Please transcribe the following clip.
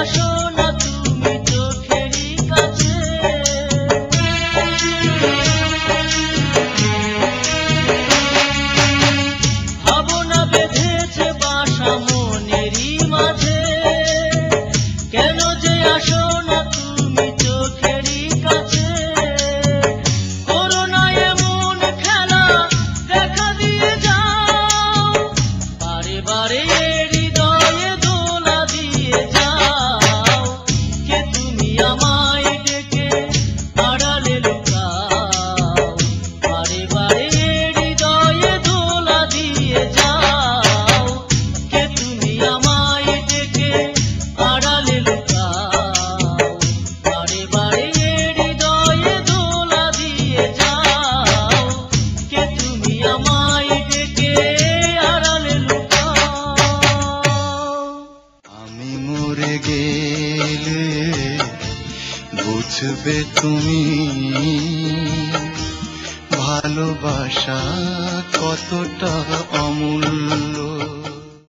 আসো না তুমি চোখেরই কাছে, ভাবনা বেঁধেছে বাসা মনেরই মাঝে, কেন যে আসো না তুমি চোখেরই কাছে, করো না এমন খেলা দেখা দিয়ে যাও, বারে বারে হৃদয়ে দোলা দিয়ে যাও, কে তুমি আমায় ডেকে আড়ালে লুকাও, বারে বারে হৃদয়ে দোলা দিয়ে যাও, কে তুমি আমায় ডেকে আড়ালে লুকাও, বারে বারে হৃদয়ে দোলা দিয়ে যাও, কে তুমি আমায় ডেকে আড়ালে লুকাও। আমি মরে গেলে বুঝবে তুমি ভালোবাসা কতটা অমূল্য।